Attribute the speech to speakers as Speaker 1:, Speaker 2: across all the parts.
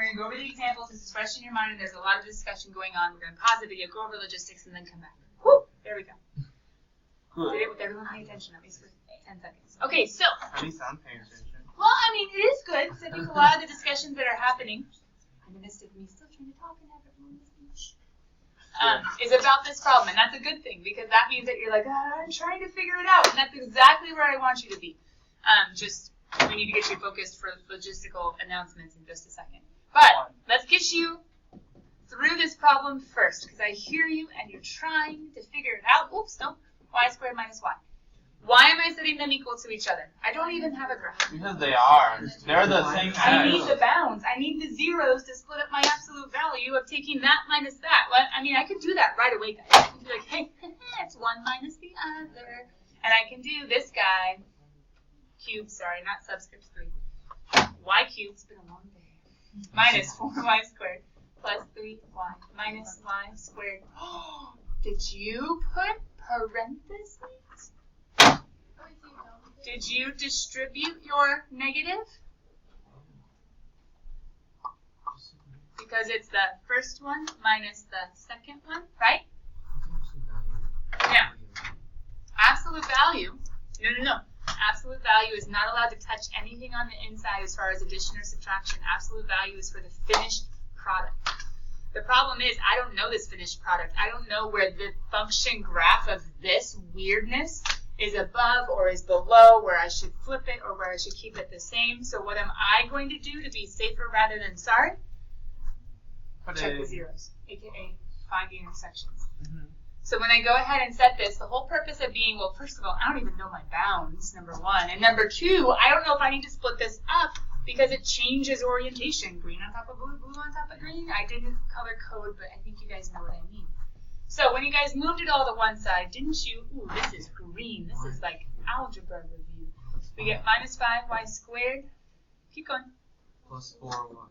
Speaker 1: going to go over the examples. This is fresh in your mind, and there's a lot of discussion going on. We're going to pause the video, go over logistics, and then come back. Woo! There we go.
Speaker 2: Good.
Speaker 1: Did it with everyone paying attention, at least for 10 seconds. Okay, so.
Speaker 2: At least I'm paying attention.
Speaker 1: Well, I mean, it is good, because I think a lot of the discussions that are happening, in the midst of me still trying to talk and have everyone listening, is about this problem, and that's a good thing, because that means that you're like, I'm trying to figure it out, and that's exactly where I want you to be. Just, we need to get you focused for logistical announcements in just a second. But, let's get you through this problem first, because I hear you, and you're trying to figure it out. Oops, no, y squared minus y. Why am I setting them equal to each other? I don't even have a graph.
Speaker 2: Because they are. They're the same as.
Speaker 1: I need the bounds. I need the zeros to split up my absolute value of taking that minus that. Well, I mean, I could do that right away, guys. I can be like, hey, it's one minus the other. And I can do this guy, cubed, sorry, not subscript 3. Y cubed, it's been a long day. Minus 4y squared plus 3y minus y squared. Did you put parentheses? Did you distribute your negative? Because it's the first one minus the second one, right? Yeah. Absolute value. No. Absolute value is not allowed to touch anything on the inside as far as addition or subtraction. Absolute value is for the finished product. The problem is I don't know this finished product. I don't know where the function graph of this weirdness is above or is below, where I should flip it or where I should keep it the same. So what am I going to do to be safer rather than sorry? Check the zeros, aka find the intersections. So when I go ahead and set this, the whole purpose of being, well, first of all, I don't even know my bounds, number one. And number two, I don't know if I need to split this up because it changes orientation. Green on top of blue, blue on top of green. I didn't color code, but I think you guys know what I mean. So when you guys moved it all to one side, didn't you? Ooh, this is green. This is like algebra review. We get minus 5y squared. Keep going.
Speaker 2: Plus 4y.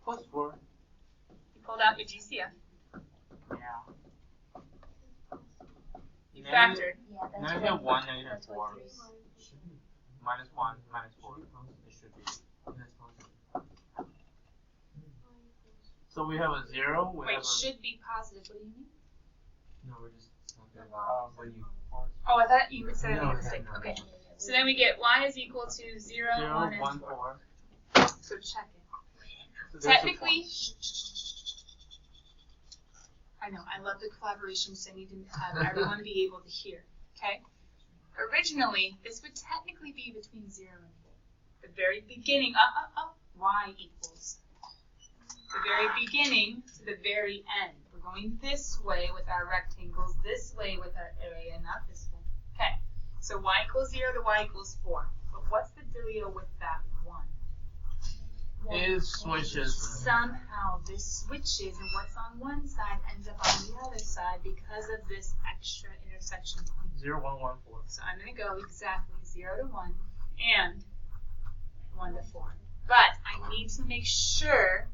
Speaker 2: Plus 4.
Speaker 1: You pulled out your GCF.
Speaker 2: Yeah.
Speaker 1: You factored.
Speaker 3: Yeah,
Speaker 2: Negative 1, negative 4. Minus 1, minus 4. It should be. So we have a 0.
Speaker 1: Wait, should be positive. What do you mean?
Speaker 2: No, we're just talking about when you.
Speaker 1: Oh, I thought you said I made a mistake. Okay. So then we get y is equal to 0, 1, and
Speaker 2: 1,
Speaker 1: 4.
Speaker 2: 4.
Speaker 1: So check it.
Speaker 2: So
Speaker 1: Technically, I know, I love the collaboration, so I need to have everyone be able to hear, okay? Originally, this would technically be between 0 and 4. The very beginning, y equals. The very beginning to the very end. We're going this way with our rectangles, this way with our area, not this way. Okay, so y equals 0 to y equals 4. But what's the dealio with that 1?
Speaker 2: It switches.
Speaker 1: Somehow this switches, and what's on one side ends up on the other side because of this extra intersection point.
Speaker 2: 0, 1, 1, 4.
Speaker 1: So I'm going to go exactly 0 to 1 and 1 to 4. But I need to make sure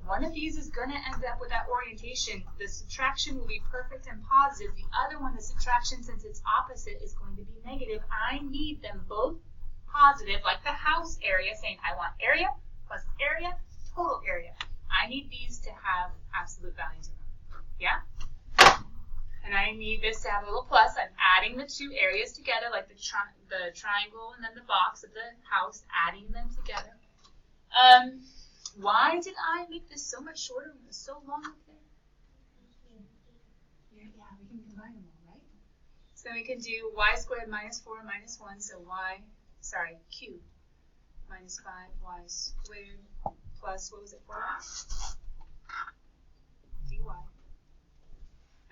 Speaker 1: one of these is going to end up with that orientation. The subtraction will be perfect and positive. The other one, the subtraction, since it's opposite, is going to be negative. I need them both positive, like the house area, saying I want area plus area, total area. I need these to have absolute values in them. Yeah? And I need this to have a little plus. I'm adding the two areas together, like the triangle and then the box of the house, adding them together. Why did I make this so much shorter when it was so long up there? Yeah, we can combine them all, right? So we can do y squared minus 4 minus 1, so cube minus 5y squared plus, what was it, 4y? dy.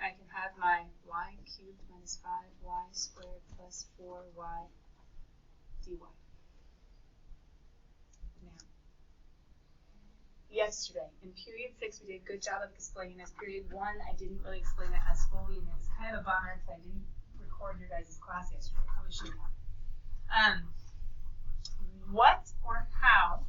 Speaker 1: I can have my y cubed minus 5y squared plus 4y dy. Now, yesterday, in period 6, we did a good job of explaining this. Period 1, I didn't really explain it as fully, and it's kind of a bummer because I didn't record your guys' class yesterday. I probably should have. What or how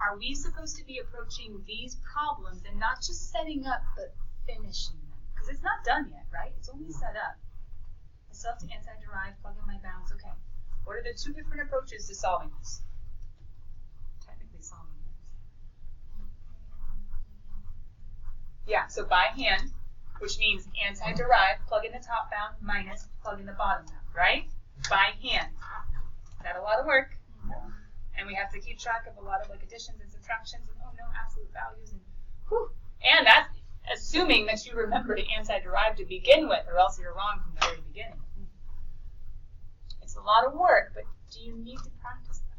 Speaker 1: are we supposed to be approaching these problems and not just setting up, but finishing them? Because it's not done yet, right? It's only set up. I still have to anti-derive, plug in my bounds. Okay. What are the two different approaches to solving this? Technically solving this. Yeah, so by hand, which means anti-derived, plug in the top bound, minus, plug in the bottom bound, right? By hand. That's a lot of work. And we have to keep track of a lot of like additions and subtractions and absolute values and whew. And that's assuming that you remember to anti-derive to begin with, or else you're wrong from the very beginning. It's a lot of work, but do you need to practice that?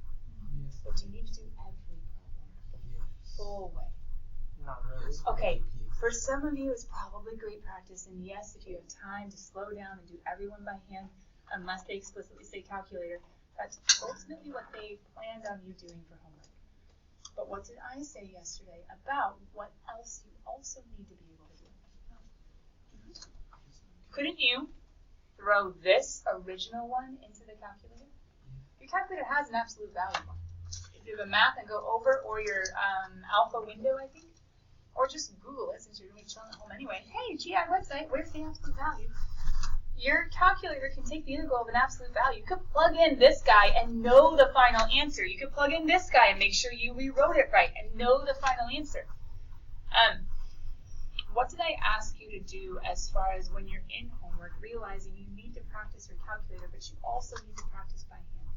Speaker 2: Yes.
Speaker 1: But do you need to do every problem?
Speaker 2: Yes.
Speaker 1: Full way.
Speaker 2: Not really.
Speaker 1: Okay, for some of you it's probably great practice, and yes, if you have time to slow down and do everyone by hand, unless they explicitly say calculator, that's ultimately what they planned on you doing for homework. But what did I say yesterday about what else you also need to be able to do? Couldn't you throw this original one into the calculator? Your calculator has an absolute value one. If you have a math and go over, or your alpha window, I think, or just Google it since you're going to be chilling at home anyway. Hey, GI website, where's the absolute value? Your calculator can take the integral of an absolute value. You could plug in this guy and know the final answer. You could plug in this guy and make sure you rewrote it right and know the final answer. What did I ask you to do as far as when you're in homework, realizing you need to practice your calculator, but you also need to practice by hand?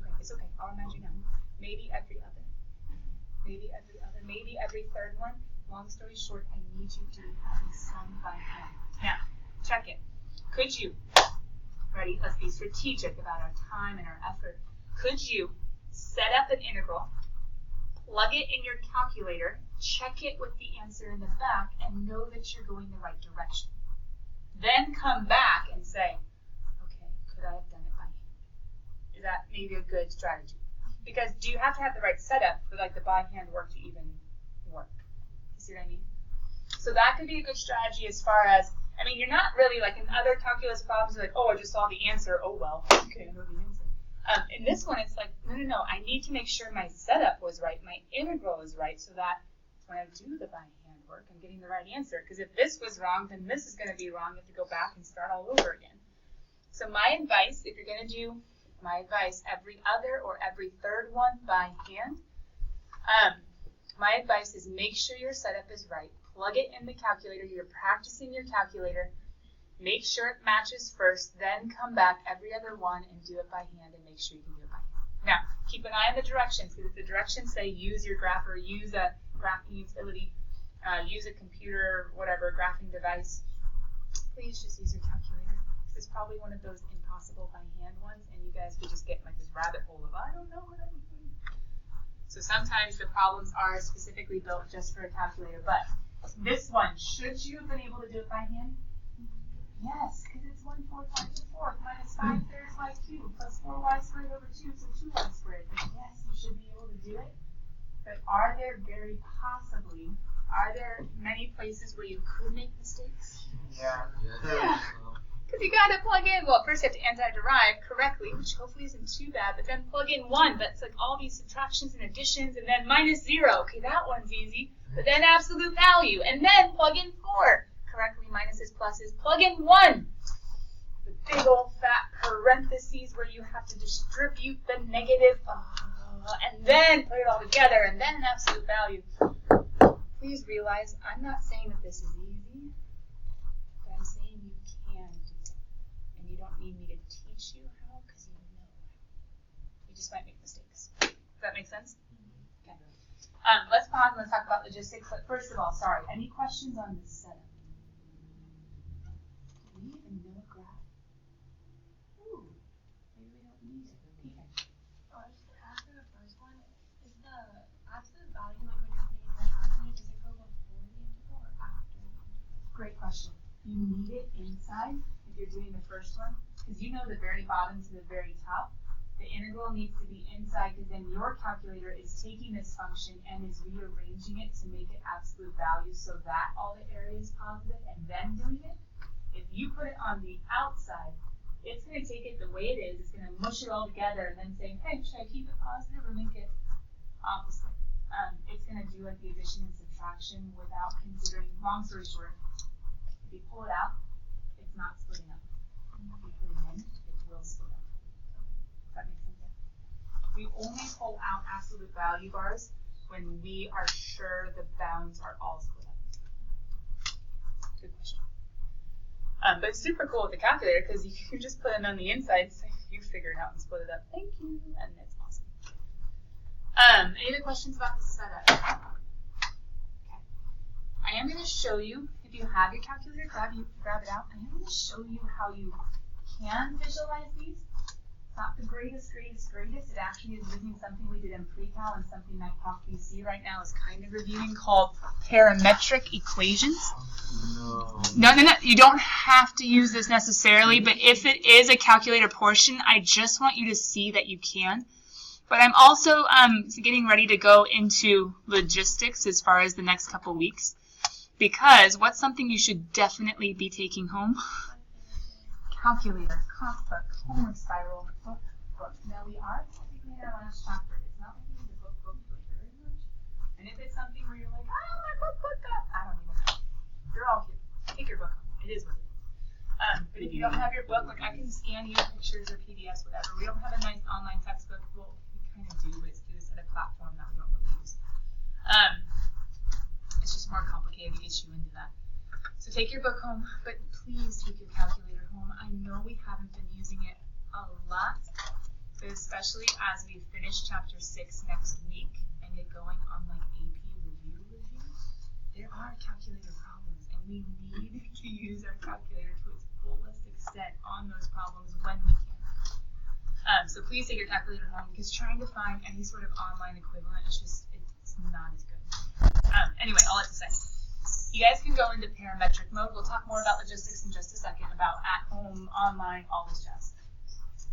Speaker 1: Okay, it's okay. I'll remind you now. Maybe every other. Maybe every other. Maybe every third one. Long story short, I need you to have these some by hand. Now, check it. Could you, ready, let's be strategic about our time and our effort. Could you set up an integral, plug it in your calculator, check it with the answer in the back, and know that you're going the right direction? Then come back and say, okay, could I have done it by hand? Is that maybe a good strategy? Because do you have to have the right setup for like the by hand work to even work? See what I mean? So that could be a good strategy as far as, I mean, you're not really like in other calculus problems, like, oh, I just saw the answer. Oh, well, okay, I know the answer. In this one, it's like, no, I need to make sure my setup was right, my integral is right, so that when I do the by hand work, I'm getting the right answer. Because if this was wrong, then this is going to be wrong. You have to go back and start all over again. So my advice, if you're going to do every other or every third one by hand, my advice is make sure your setup is right. Plug it in the calculator. You're practicing your calculator. Make sure it matches first, then come back every other one and do it by hand and make sure you can do it by hand. Now, keep an eye on the directions, because if the directions say use your grapher, use a graphing utility, use a computer, whatever, graphing device, please just use your calculator. It's probably one of those impossible by hand ones, and you guys could just get like this rabbit hole of, I don't know what I'm doing. So sometimes the problems are specifically built just for a calculator, but this one, should you have been able to do it by hand? Yes, because it's 1/4 times 4 minus 5 thirds y cubed plus 4y squared over 2, so 2y squared. But yes, you should be able to do it. But are there many places where you could make mistakes?
Speaker 2: Yeah.
Speaker 1: Because you got to plug in, well, first you have to anti-derive correctly, which hopefully isn't too bad, but then plug in 1, that's like all these subtractions and additions, and then minus 0. Okay, that one's easy. But then absolute value, and then plug in 4. Correctly, minuses, pluses, plug in 1. The big old fat parentheses where you have to distribute the negative, and then put it all together, and then absolute value. Please realize, I'm not saying that this is easy, but I'm saying you can do it. And you don't need me to teach you how, because you know how. You just might make mistakes. Does that make sense? Okay. Let's pause and let's talk about logistics. But first of all, sorry, any questions on the setup? Do we even know a graph? Ooh, maybe we don't need it. Okay.
Speaker 3: After the first one, is the absolute value, like when you're putting in the calculator, does it go before the integral or after the integral?
Speaker 1: Great question. You need it inside if you're doing the first one, because you know the very bottom to the very top. The integral needs to be inside, because then your calculator is taking this function and is rearranging it to make it absolute value so that all the area is positive and then doing it. If you put it on the outside, it's going to take it the way it is. It's going to mush it all together and then say, hey, should I keep it positive or make it opposite? It's going to do like the addition and subtraction without considering, long story short, if you pull it out, it's not splitting up. If you put it in, it will split up. Does that make sense? We only pull out absolute value bars when we are sure the bounds are all split up? Good question. But it's super cool with the calculator because you can just put it on the inside, so you figure it out and split it up. Thank you, and it's awesome. Any other questions about the setup? Okay. I am going to show you, if you have your calculator, grab it out. I am going to show you how you can visualize these. It's not the greatest. It actually is using something we did in pre-cal and something that CalcAB right now is kind of reviewing called parametric equations. No. You don't have to use this necessarily, but if it is a calculator portion, I just want you to see that you can. But I'm also getting ready to go into logistics as far as the next couple weeks, because what's something you should definitely be taking home? Calculator, comp book, homework spiral, book. Now we are technically in our last chapter. It's not like we need the book very much. And if it's something where you're like, oh, my book got, I don't even know. You're all here. Take your book home. It is what it is. But if you don't have your book, like I can scan you pictures or PDFs, whatever. We don't have a nice online textbook. Well, we kind of do, but it's through this other platform that we don't really use. It's just more complicated to get you into that. So take your book home, but please take your calculator home. I know we haven't been using it a lot, but especially as we finish chapter 6 next week and get going on like AP reviews, there are calculator problems, and we need to use our calculator to its fullest extent on those problems when we can. So please take your calculator home, because trying to find any sort of online equivalent is just, it's not as good. Anyway, all that to say, you guys can go into parametric mode. We'll talk more about logistics in just a second, about at home, online, all this jazz.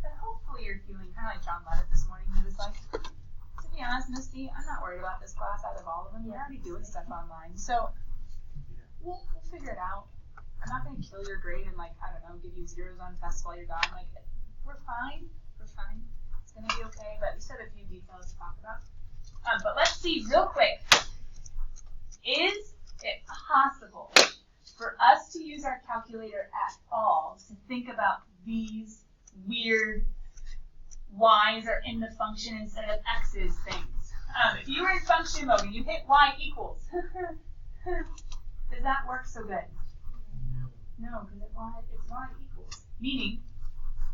Speaker 1: But hopefully you're feeling kind of like John Levitt this morning. He was like, to be honest, Misty, I'm not worried about this class out of all of them. You're already doing stuff online. So we'll figure it out. I'm not going to kill your grade and, like, I don't know, give you zeros on tests while you're gone. Like, we're fine. It's going to be okay. But we still have a few details to talk about. But let's see real quick. Is it possible for us to use our calculator at all to think about these weird y's are in the function instead of x's things? If you were in function mode and you hit y equals, does that work so good? No, because it's y equals, meaning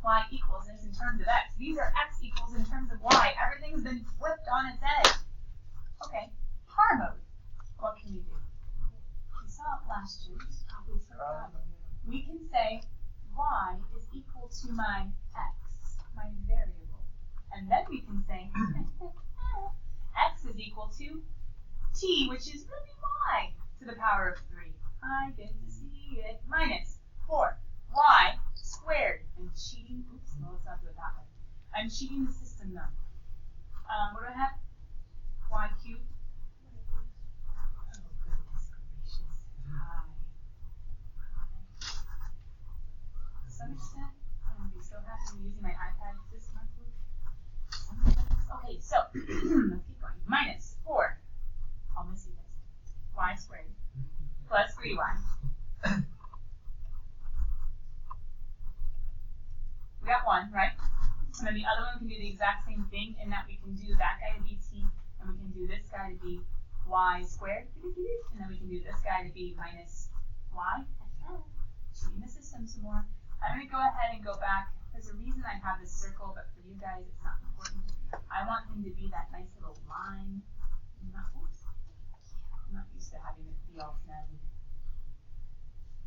Speaker 1: y equals, and it's in terms of x. These are x equals in terms of y. Everything's been flipped on its head. Okay, par mode. What can we do? We saw it last year. We can say y is equal to my x, my variable. And then we can say x is equal to t, which is really y to the power of 3. I get to see it. Minus 4y squared. I'm cheating. Oops, no, let's not do it that way. I'm cheating the system now. What do I have? Y cubed. To some extent, I'm going to be so happy I'm using my iPad this month. Okay, so let's keep going. Minus 4. I'll miss you guys. Y squared plus 3y. We got 1, right? And then the other one can do the exact same thing in that we can do that guy to be t, and we can do this guy to be y squared, and then we can do this guy to be minus y. Cheating the system some more. I'm going to go ahead and go back. There's a reason I have this circle, but for you guys, it's not important. I want him to be that nice little line. I'm not used to having it be all snazzy.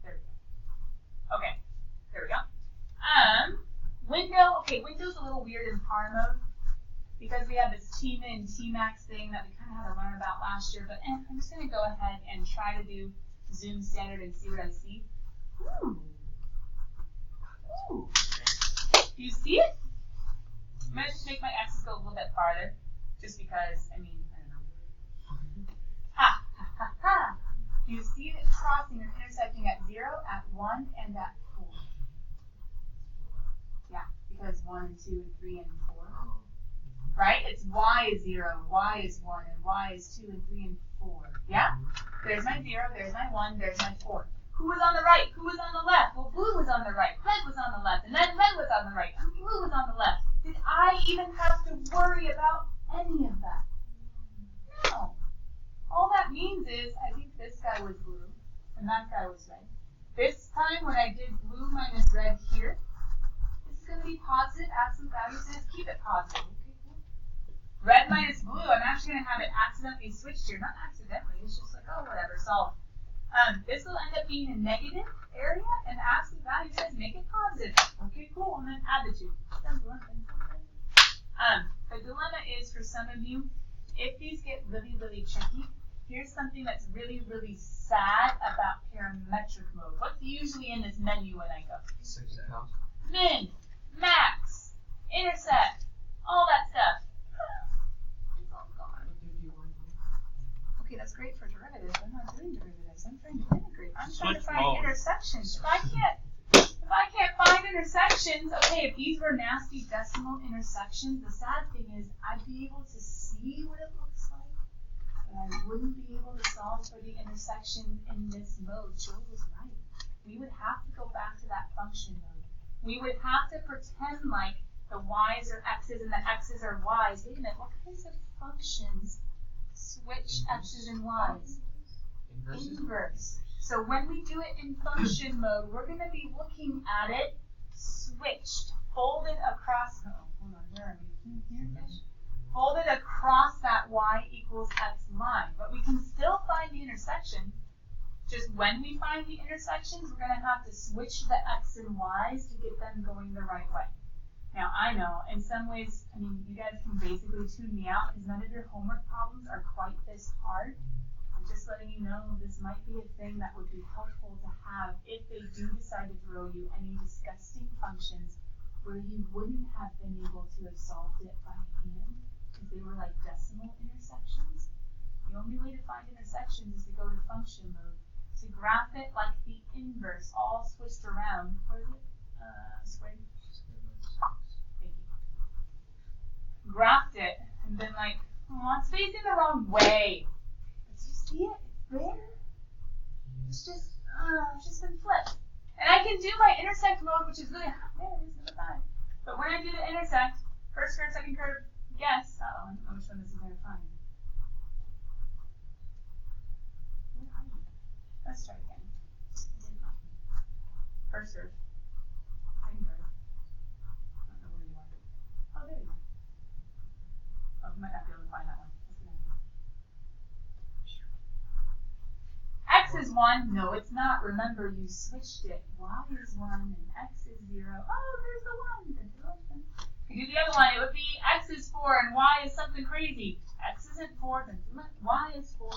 Speaker 1: There we go. Okay, there we go. Window. Okay, window's a little weird in par mode because we have this Tmin, Tmax thing that we kind of had to learn about last year. But I'm just going to go ahead and try to do Zoom standard and see what I see. Ooh. Ooh. Do you see it? I'm going to just make my x's go a little bit farther, just because, I mean, I don't know. Ha, ha, ha, ha. Do you see it crossing or intersecting at 0, at 1, and at 4? Yeah, because 1 and 2 and 3 and 4. Right? It's y is 0, y is 1, and y is 2 and 3 and 4. Yeah? There's my 0, there's my 1, there's my 4. Who was on the right? Who was on the left? Well, blue was on the right, red was on the left, and then red was on the right, and blue was on the left. Did I even have to worry about any of that? No. All that and that guy was red. This time when I did blue minus red here, this is going to be positive. Absolute value says keep it positive. Okay, cool. Red minus blue, I'm actually going to have it accidentally switched here. Not accidentally, it's just like, oh, whatever, solve. This will end up being a negative area, and the absolute value says make it positive. Okay, cool, and then add the two. The dilemma is for some of you, if these get really, really tricky, here's something that's really, really sad about parametric mode. What's usually in this menu when I go? Min, max, intersect, all that stuff. It's all gone. Okay, that's great for derivatives. I'm not doing derivatives. I'm trying to integrate. I'm trying to find intersections. If I can't find intersections, okay, if these were nasty decimal intersections, the sad thing is I'd be able to see what it looks like, but I wouldn't be able to solve for the intersections in this mode. Joe was right. We would have to go back to that function mode. We would have to pretend like the y's are x's and the x's are y's. Wait a minute, what kinds of functions switch x's and y's? Inverse. So when we do it in function mode, we're going to be looking at it switched, folded across. Oh, hold on, where are we? Here, folded across that y equals x line. But we can still find the intersection. Just when we find the intersections, we're going to have to switch the x and y's to get them going the right way. Now, I know, in some ways, I mean, you guys can basically tune me out because none of your homework problems are quite this hard. I'm just letting you know this might be a thing that would be helpful to have if they do decide to throw you any disgusting functions where you wouldn't have been able to have solved it by hand because they were like decimal intersections. The only way to find intersections is to go to function mode. To graph it like the inverse, all switched around. What is it? Squared. Thank you. Graphed it and then like, oh, it's facing the wrong way. See it? It's there. It's just been flipped. And I can do my intersect mode, which is really there it is in the time. But when I do the intersect, first curve, second curve, guess. I don't know which one this is going to find. Where are you? Let's try again. First curve, second curve. I don't know where you are. Oh, there you are. Oh, you might not be able to find that one. X is 1. No, it's not. Remember, you switched it. Y is 1 and X is 0. Oh, there's the 1. If you do the other one, it would be X is 4 and Y is something crazy. X isn't 4, then Y is 4.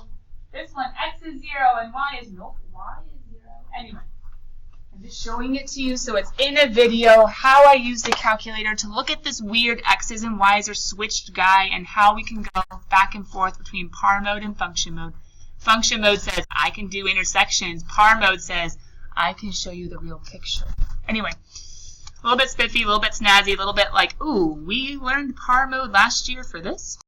Speaker 1: This one, X is 0 and Y is, nope, Y is 0. Anyway, I'm just showing it to you so it's in a video how I use the calculator to look at this weird X's and Y's are switched guy and how we can go back and forth between par mode and function mode. Function mode says, I can do intersections. Par mode says, I can show you the real picture. Anyway, a little bit spiffy, a little bit snazzy, a little bit like, ooh, we learned par mode last year for this.